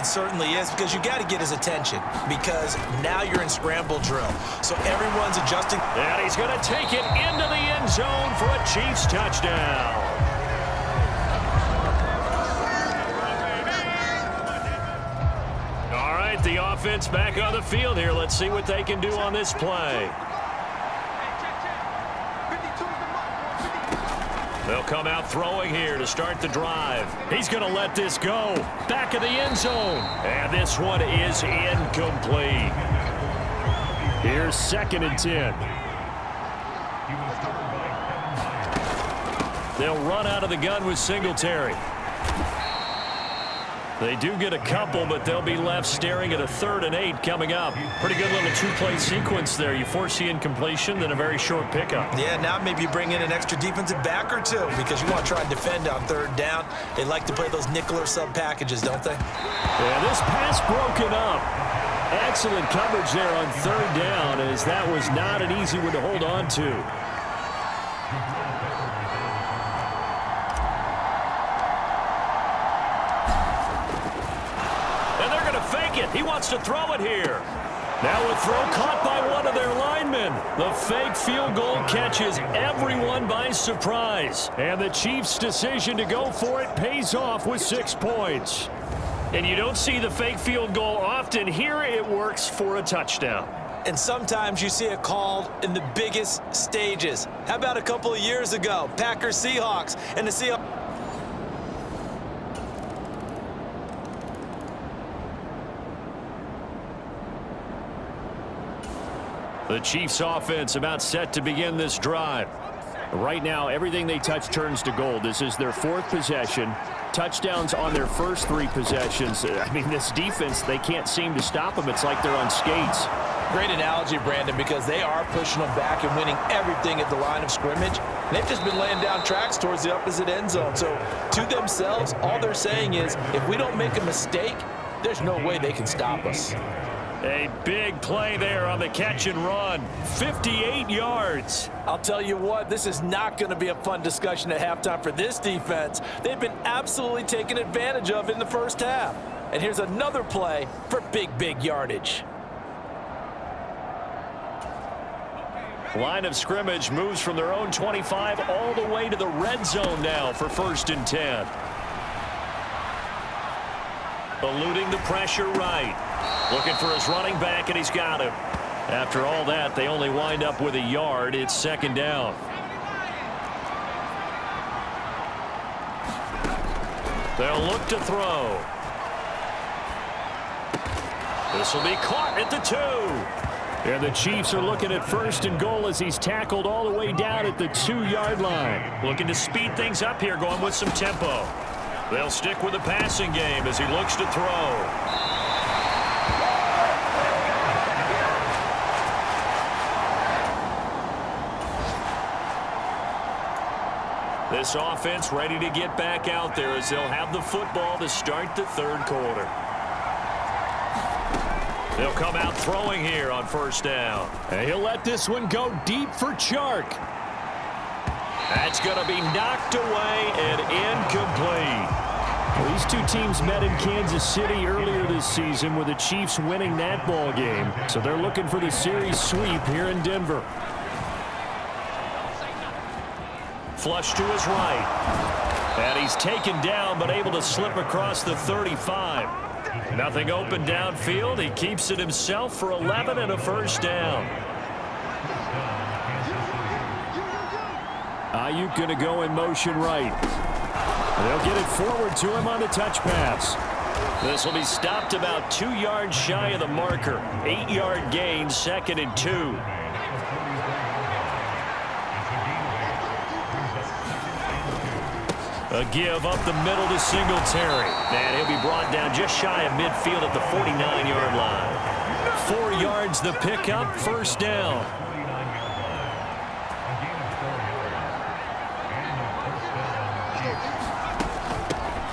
It certainly is, because you got to get his attention, because now you're in scramble drill. So everyone's adjusting. And he's going to take it into the end zone for a Chiefs touchdown. All right, the offense back on the field here. Let's see what they can do on this play. They'll come out throwing here to start the drive. He's going to let this go. Back of the end zone. And this one is incomplete. Here's 2nd and 10. They'll run out of the gun with Singletary. They do get a couple, but they'll be left staring at a 3rd and 8 coming up. Pretty good little 2-play sequence there. You force the incompletion, then a very short pickup. Yeah, now maybe you bring in an extra defensive back or two, because you want to try and defend on 3rd down. They like to play those nickel or sub packages, don't they? Yeah, this pass broken up. Excellent coverage there on 3rd down, as that was not an easy one to hold on to. He wants to throw it here. Now a throw caught by one of their linemen. The fake field goal catches everyone by surprise. And the Chiefs' decision to go for it pays off with 6 points. And you don't see the fake field goal often. Here it works for a touchdown. And sometimes you see it called in the biggest stages. How about a couple of years ago? Packers-Seahawks, and the Seahawks. The Chiefs offense about set to begin this drive. Right now, everything they touch turns to gold. This is their 4th possession. Touchdowns on their first 3 possessions. I mean, this defense, they can't seem to stop them. It's like they're on skates. Great analogy, Brandon, because they are pushing them back and winning everything at the line of scrimmage. And they've just been laying down tracks towards the opposite end zone. So to themselves, all they're saying is, if we don't make a mistake, there's no way they can stop us. A big play there on the catch and run. 58 yards. I'll tell you what, this is not going to be a fun discussion at halftime for this defense. They've been absolutely taken advantage of in the first half. And here's another play for big yardage. Line of scrimmage moves from their own 25 all the way to the red zone now for 1st and 10. Eluding the pressure right. Looking for his running back, and he's got him. After all that, they only wind up with a yard. It's 2nd down. They'll look to throw. This will be caught at the 2. And the Chiefs are looking at 1st and goal as he's tackled all the way down at the 2-yard line. Looking to speed things up here, going with some tempo. They'll stick with the passing game as he looks to throw. This offense ready to get back out there as they'll have the football to start the 3rd quarter. They'll come out throwing here on 1st down. And he'll let this one go deep for Chark. That's going to be knocked away and incomplete. Well, these 2 teams met in Kansas City earlier this season with the Chiefs winning that ball game. So they're looking for the series sweep here in Denver. Flush to his right. And he's taken down but able to slip across the 35. Nothing open downfield. He keeps it himself for 11 and a 1st down. Ayuk going to go in motion right. They'll get it forward to him on the touch pass. This will be stopped about 2 yards shy of the marker. 8-yard gain, 2nd and 2. A give up the middle to Singletary. And he'll be brought down just shy of midfield at the 49-yard line. 4 yards the pickup, 1st down.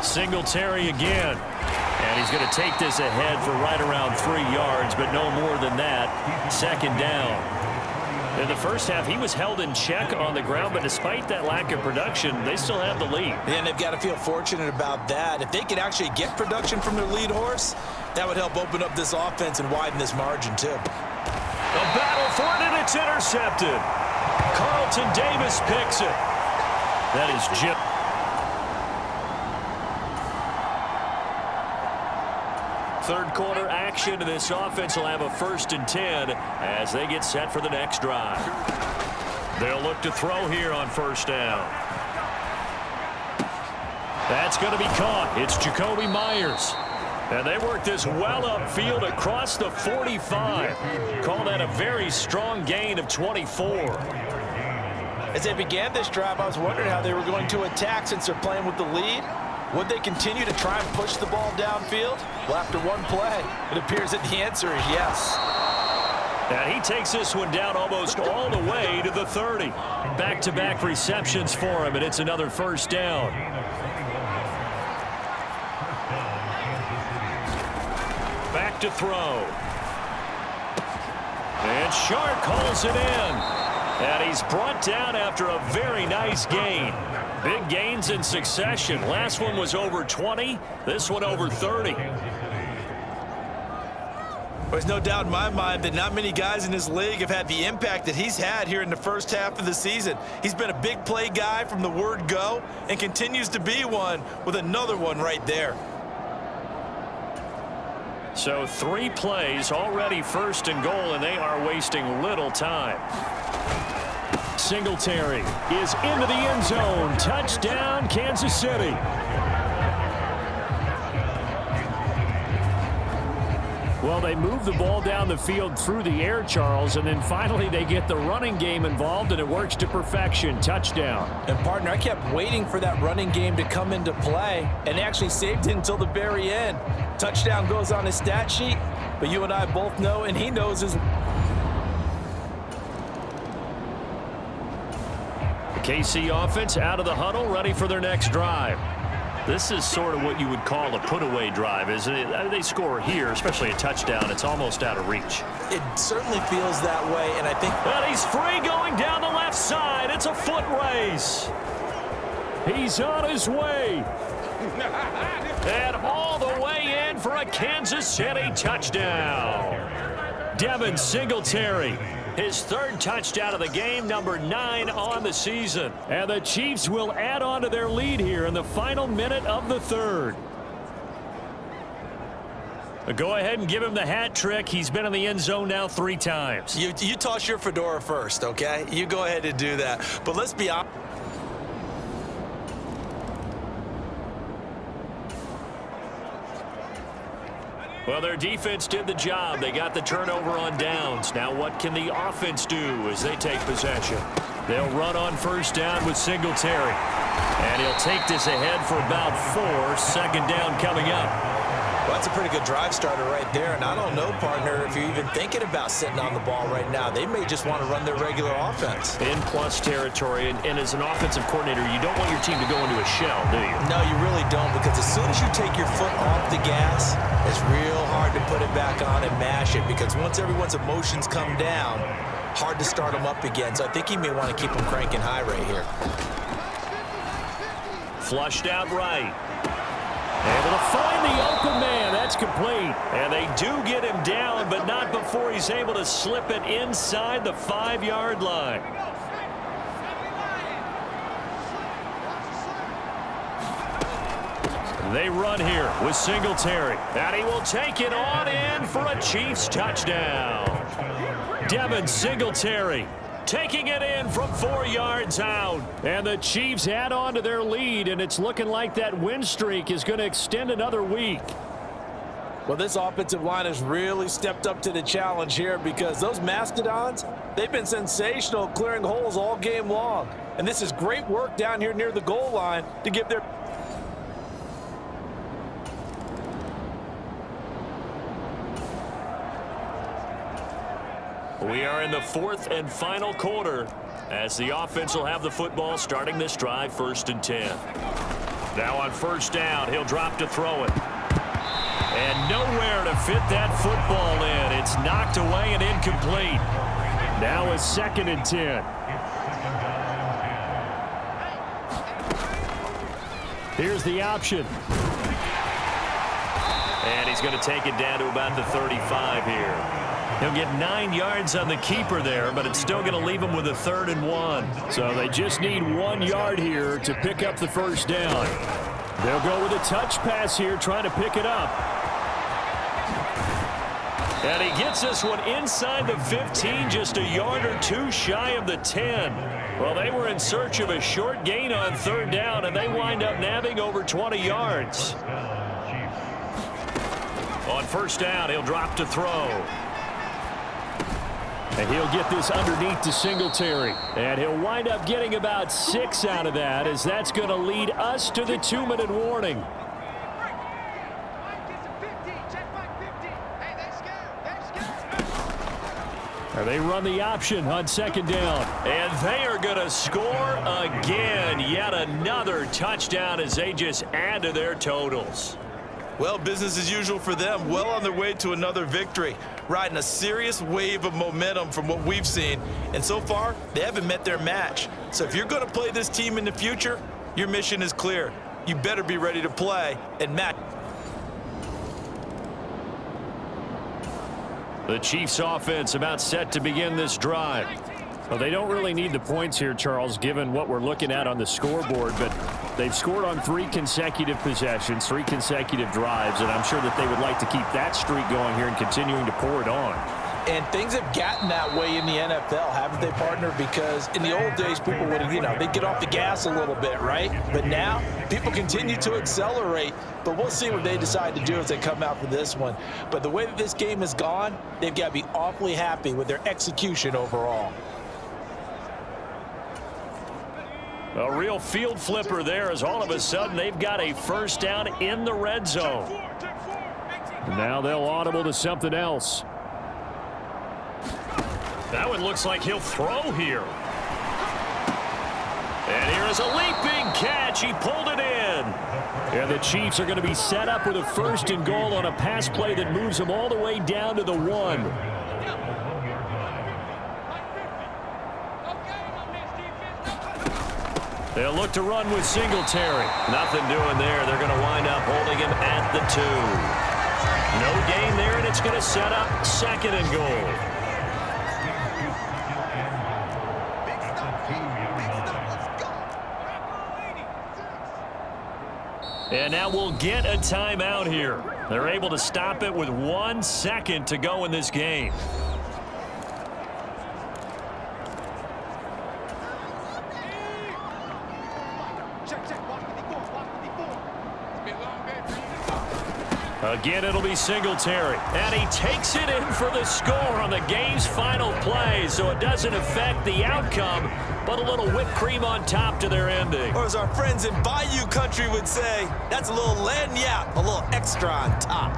Singletary again. And he's going to take this ahead for right around 3 yards, but no more than that. 2nd down. In the first half, he was held in check on the ground, but despite that lack of production, they still have the lead. And they've got to feel fortunate about that. If they could actually get production from their lead horse, that would help open up this offense and widen this margin too. A battle for it, and it's intercepted. Carlton Davis picks it. That is Jim. Third quarter action, and this offense will have a 1st and 10 as they get set for the next drive. They'll look to throw here on 1st down. That's going to be caught. It's Jacoby Myers. And they work this well upfield across the 45. Call that a very strong gain of 24. As they began this drive, I was wondering how they were going to attack since they're playing with the lead. Would they continue to try and push the ball downfield? Well, after one play, it appears that the answer is yes. And he takes this one down almost all the way to the 30. Back-to-back receptions for him, and it's another 1st down. Back to throw. And Shark hauls it in. And he's brought down after a very nice gain. Big gains in succession. Last one was over 20. This one over 30. There's no doubt in my mind that not many guys in this league have had the impact that he's had here in the first half of the season. He's been a big play guy from the word go and continues to be one with another one right there. So 3 plays, already 1st and goal, and they are wasting little time. Singletary is into the end zone. Touchdown, Kansas City. Well, they move the ball down the field through the air, Charles, and then finally they get the running game involved, and it works to perfection. Touchdown. And, partner, I kept waiting for that running game to come into play, and they actually saved it until the very end. Touchdown goes on his stat sheet, but you and I both know, and he knows his... KC offense out of the huddle, ready for their next drive. This is sort of what you would call a put-away drive, isn't it? They score here, especially a touchdown. It's almost out of reach. It certainly feels that way, and I think... And he's free going down the left side. It's a foot race. He's on his way. And all the way in for a Kansas City touchdown. Devin Singletary. His 3rd touchdown of the game, number 9 on the season. And the Chiefs will add on to their lead here in the final minute of the 3rd. Go ahead and give him the hat trick. He's been in the end zone now 3 times. You toss your fedora first, okay? You go ahead and do that. But let's be honest. Well, their defense did the job. They got the turnover on downs. Now what can the offense do as they take possession? They'll run on 1st down with Singletary. And he'll take this ahead for about 4. 2nd down coming up. Well, that's a pretty good drive starter right there. And I don't know, partner, if you're even thinking about sitting on the ball right now. They may just want to run their regular offense. In plus territory, and as an offensive coordinator, you don't want your team to go into a shell, do you? No, you really don't, because as soon as you take your foot off the gas, it's real hard to put it back on and mash it, because once everyone's emotions come down, hard to start them up again. So I think he may want to keep them cranking high right here. Flushed out right. Able to find the open man. That's complete. And they do get him down, but not before he's able to slip it inside the 5-yard line. They run here with Singletary. And he will take it on in for a Chiefs touchdown. Devin Singletary taking it in from 4 yards out. And the Chiefs add on to their lead, and it's looking like that win streak is going to extend another week. Well, this offensive line has really stepped up to the challenge here, because those Mastodons, they've been sensational clearing holes all game long. And this is great work down here near the goal line to give their... We are in the 4th and final quarter as the offense will have the football starting this drive 1st and 10. Now on 1st down, he'll drop to throw it. And nowhere to fit that football in. It's knocked away and incomplete. Now a 2nd and 10. Here's the option. And he's going to take it down to about the 35 here. He'll get 9 yards on the keeper there, but it's still going to leave him with a 3rd and 1. So they just need 1 yard here to pick up the first down. They'll go with a touch pass here, trying to pick it up. And he gets this one inside the 15, just a yard or 2 shy of the 10. Well, they were in search of a short gain on 3rd down, and they wind up nabbing over 20 yards. On 1st down, he'll drop to throw. And he'll get this underneath to Singletary. And he'll wind up getting about 6 out of that, as that's going to lead us to the 2-minute warning. They run the option on 2nd down. And they are going to score again. Yet another touchdown as they just add to their totals. Well, business as usual for them. Well on their way to another victory. Riding a serious wave of momentum from what we've seen. And so far, they haven't met their match. So if you're going to play this team in the future, your mission is clear. You better be ready to play and match. The Chiefs offense about set to begin this drive. Well, they don't really need the points here, Charles, given what we're looking at on the scoreboard, but they've scored on 3 consecutive possessions, 3 consecutive drives, and I'm sure that they would like to keep that streak going here and continuing to pour it on. And things have gotten that way in the NFL, haven't they, partner? Because in the old days, people would, they'd get off the gas a little bit, right? But now, people continue to accelerate. But we'll see what they decide to do as they come out for this one. But the way that this game has gone, they've got to be awfully happy with their execution overall. A real field flipper there, as all of a sudden they've got a 1st down in the red zone. And now they'll audible to something else. That one looks like he'll throw here. And here is a leaping catch. He pulled it in. And the Chiefs are going to be set up with a 1st and goal on a pass play that moves them all the way down to the 1. They'll look to run with Singletary. Nothing doing there. They're going to wind up holding him at the 2. No gain there, and it's going to set up 2nd and goal. And now we'll get a timeout here. They're able to stop it with 1 second to go in this game. Again, it'll be Singletary. And he takes it in for the score on the game's final play, so it doesn't affect the outcome, but a little whipped cream on top to their ending. Or as our friends in Bayou Country would say, that's a little lagniappe, a little extra on top.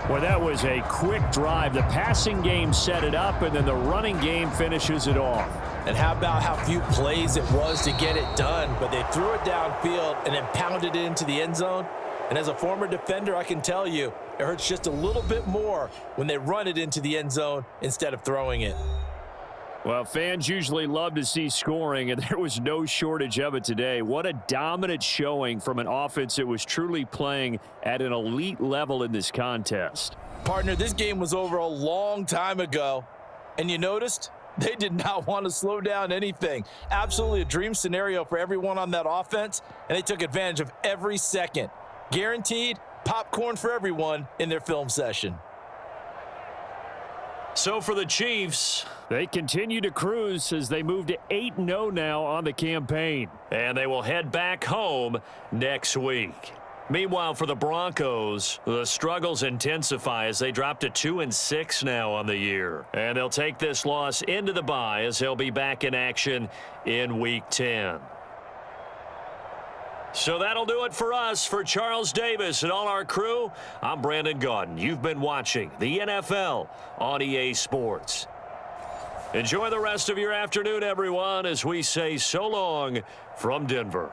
Well, that was a quick drive. The passing game set it up, and then the running game finishes it off. And how about how few plays it was to get it done, but they threw it downfield and then pounded it into the end zone. And as a former defender, I can tell you, it hurts just a little bit more when they run it into the end zone instead of throwing it. Well, fans usually love to see scoring, and there was no shortage of it today. What a dominant showing from an offense that was truly playing at an elite level in this contest. Partner, this game was over a long time ago, and you noticed they did not want to slow down anything. Absolutely a dream scenario for everyone on that offense, and they took advantage of every second. Guaranteed popcorn for everyone in their film session. So for the Chiefs, they continue to cruise as they move to 8-0 now on the campaign. And they will head back home next week. Meanwhile, for the Broncos, the struggles intensify as they drop to 2-6 now on the year. And they'll take this loss into the bye as they'll be back in action in Week 10. So that'll do it for us. For Charles Davis and all our crew, I'm Brandon Gaudin. You've been watching the NFL on EA Sports. Enjoy the rest of your afternoon, everyone, as we say so long from Denver.